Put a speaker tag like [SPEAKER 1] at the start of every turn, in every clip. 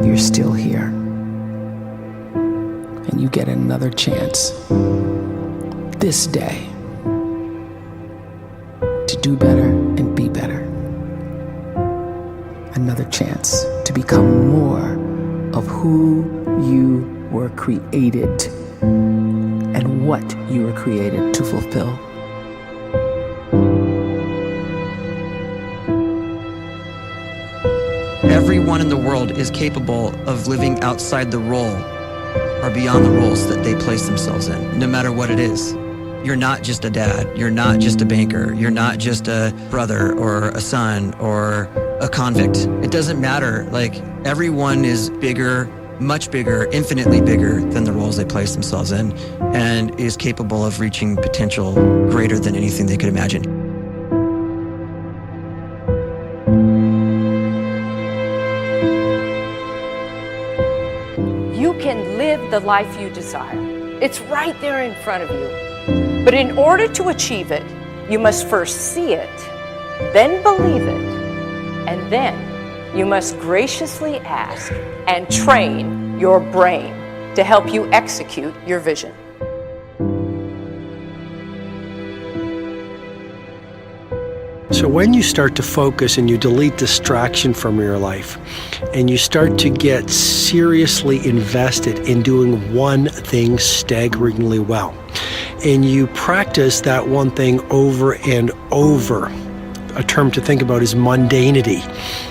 [SPEAKER 1] you're still here. And you get another chance this day to do better and be better. Another chance to become more of who you were created and what you were created to fulfill.
[SPEAKER 2] Everyone in the world is capable of living outside the role or beyond the roles that they place themselves in, no matter what it is. You're not just a dad, you're not just a banker, you're not just a brother or a son or a convict. It doesn't matter. Like, everyone is bigger, much bigger, infinitely bigger than the roles they place themselves in, and is capable of reaching potential greater than anything they could imagine.
[SPEAKER 3] You can live the life you desire. It's right there in front of you. But in order to achieve it, you must first see it, then believe it, and then you must graciously ask and train your brain to help you execute your vision.
[SPEAKER 4] So when you start to focus and you delete distraction from your life, and you start to get seriously invested in doing one thing staggeringly well, and you practice that one thing over and over, a term to think about is mundanity.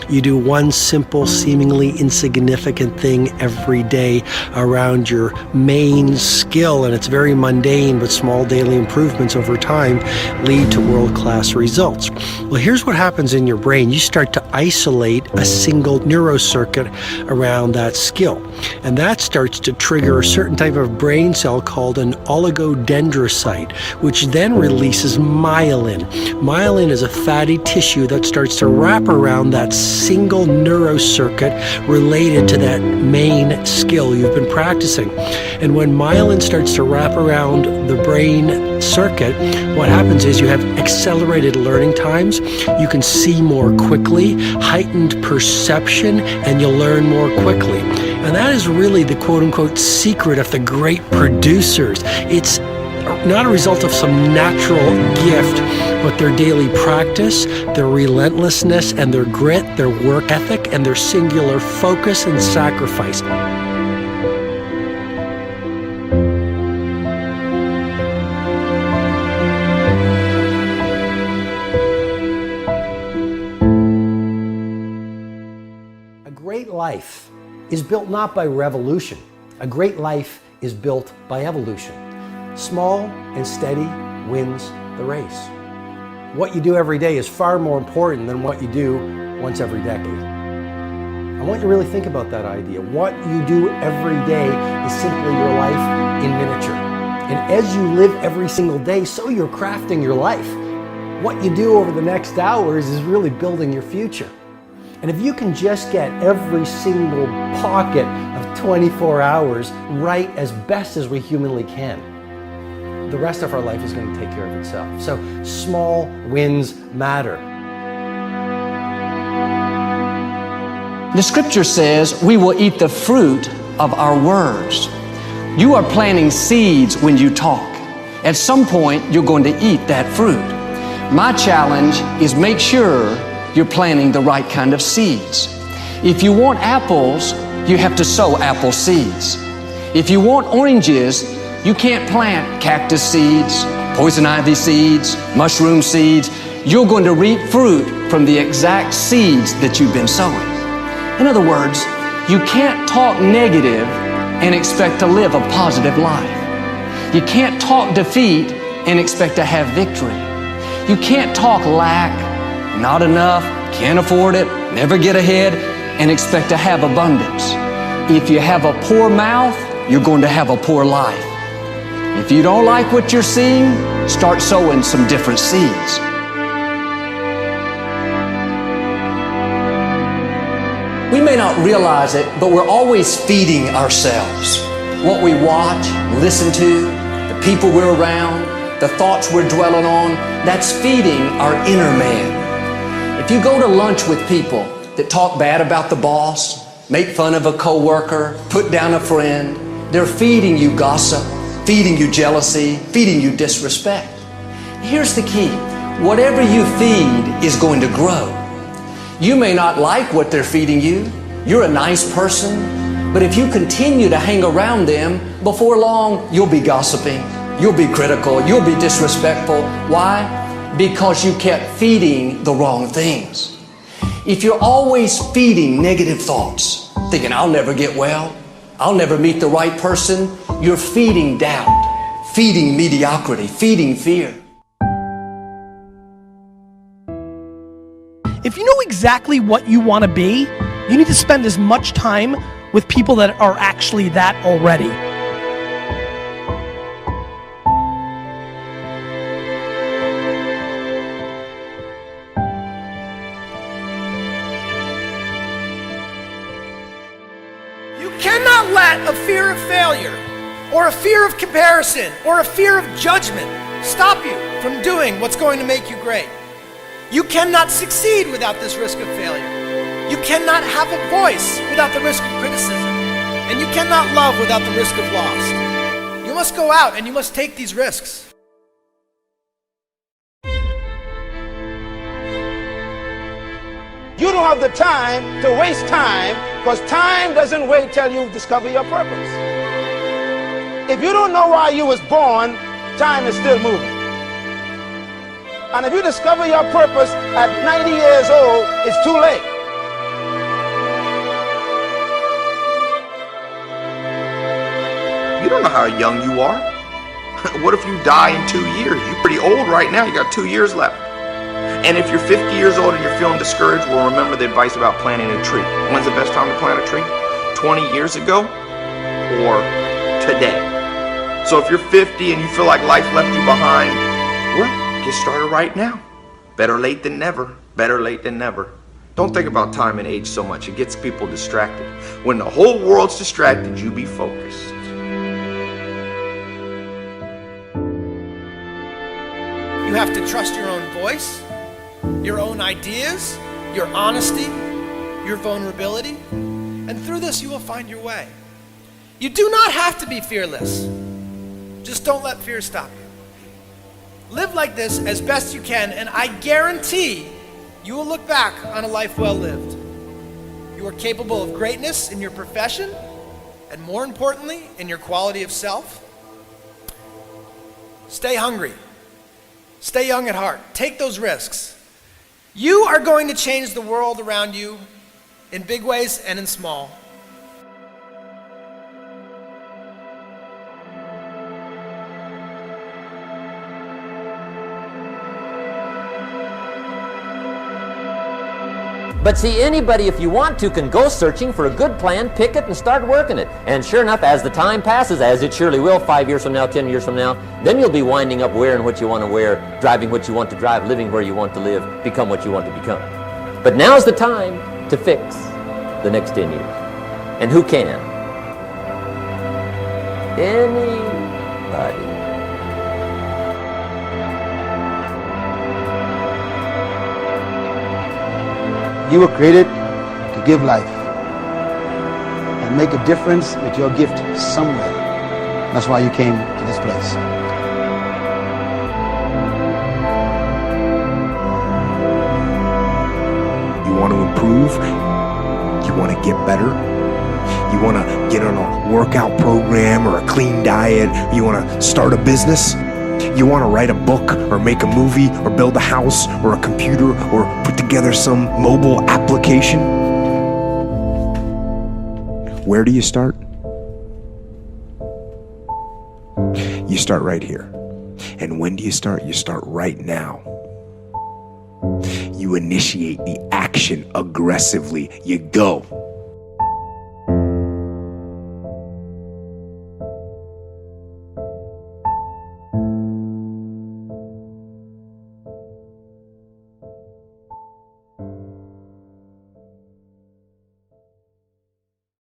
[SPEAKER 4] You do one simple, seemingly insignificant thing every day around your main skill, and it's very mundane, but small daily improvements over time lead to world-class results. Well, here's what happens in your brain. You start to isolate a single neurocircuit around that skill, and that starts to trigger a certain type of brain cell called an oligodendrocyte, which then releases myelin. Myelin is a fatty tissue that starts to wrap around that single neurocircuit related to that main skill you've been practicing. And when myelin starts to wrap around the brain circuit, what happens is you have accelerated learning times, you can see more quickly, heightened perception, and you'll learn more quickly. And that is really the quote-unquote secret of the great producers. It's not a result of some natural gift, but their daily practice, their relentlessness and their grit, their work ethic, and their singular focus and sacrifice. A great life is built not by revolution. A great life is built by evolution. Small and steady wins the race. What you do every day is far more important than what you do once every decade. I want you to really think about that idea. What you do every day is simply your life in miniature. And as you live every single day, so you're crafting your life. What you do over the next hours is really building your future. And if you can just get every single pocket of 24 hours right as best as we humanly can, the rest of our life is going to take care of itself. So small wins matter.
[SPEAKER 5] The scripture says we will eat the fruit of our words. You are planting seeds when you talk. At some point, you're going to eat that fruit. My challenge is make sure you're planting the right kind of seeds. If you want apples, you have to sow apple seeds. If you want oranges, you can't plant cactus seeds, poison ivy seeds, mushroom seeds. You're going to reap fruit from the exact seeds that you've been sowing. In other words, you can't talk negative and expect to live a positive life. You can't talk defeat and expect to have victory. You can't talk lack, not enough, can't afford it, never get ahead, and expect to have abundance. If you have a poor mouth, you're going to have a poor life. If you don't like what you're seeing, start sowing some different seeds. We may not realize it, but we're always feeding ourselves. What we watch, listen to, the people we're around, the thoughts we're dwelling on, that's feeding our inner man. If you go to lunch with people that talk bad about the boss, make fun of a coworker, put down a friend. They're feeding you gossip, feeding you jealousy, feeding you disrespect. Here's the key. Whatever you feed is going to grow. You may not like what they're feeding you. You're a nice person, but if you continue to hang around them, before long, you'll be gossiping, you'll be critical, you'll be disrespectful. Why? Because you kept feeding the wrong things. If you're always feeding negative thoughts, thinking, I'll never get well, I'll never meet the right person, you're feeding doubt, feeding mediocrity, feeding fear.
[SPEAKER 6] If you know exactly what you want to be, you need to spend as much time with people that are actually that already. You cannot let a fear of failure, or a fear of comparison, or a fear of judgment stop you from doing what's going to make you great. You cannot succeed without this risk of failure. You cannot have a voice without the risk of criticism. And you cannot love without the risk of loss. You must go out and you must take these risks.
[SPEAKER 7] You don't have the time to waste time, because time doesn't wait till you discover your purpose. If you don't know why you was born, time is still moving. And if you discover your purpose at 90 years old, it's too late.
[SPEAKER 8] You don't know how young you are. What if you die in 2 years? You're pretty old right now. You got 2 years left. And if you're 50 years old and you're feeling discouraged, well, remember the advice about planting a tree. When's the best time to plant a tree? 20 years ago or today? So if you're 50 and you feel like life left you behind, well, get started right now. Better late than never. Better late than never. Don't think about time and age so much. It gets people distracted. When the whole world's distracted, you be focused.
[SPEAKER 6] You have to trust your own voice, your own ideas, your honesty, your vulnerability, and through this you will find your way. You do not have to be fearless. Just don't let fear stop you. Live like this as best you can, and I guarantee you will look back on a life well lived. You are capable of greatness in your profession, and more importantly, in your quality of self. Stay hungry. Stay young at heart. Take those risks. You are going to change the world around you in big ways and in small.
[SPEAKER 9] But see, anybody, if you want to, can go searching for a good plan, pick it, and start working it. And sure enough, as the time passes, as it surely will 5 years from now, 10 years from now, then you'll be winding up wearing what you want to wear, driving what you want to drive, living where you want to live, become what you want to become. But now's the time to fix the next 10 years. And who can? Anybody.
[SPEAKER 7] You were created to give life and make a difference with your gift somewhere. That's why you came to this place.
[SPEAKER 10] You want to improve? You want to get better? You want to get on a workout program or a clean diet? You want to start a business? You want to write a book or make a movie or build a house or a computer or put together some mobile application? Where do you start? You start right here. And when do you start? You start right now. You initiate the action aggressively. You go.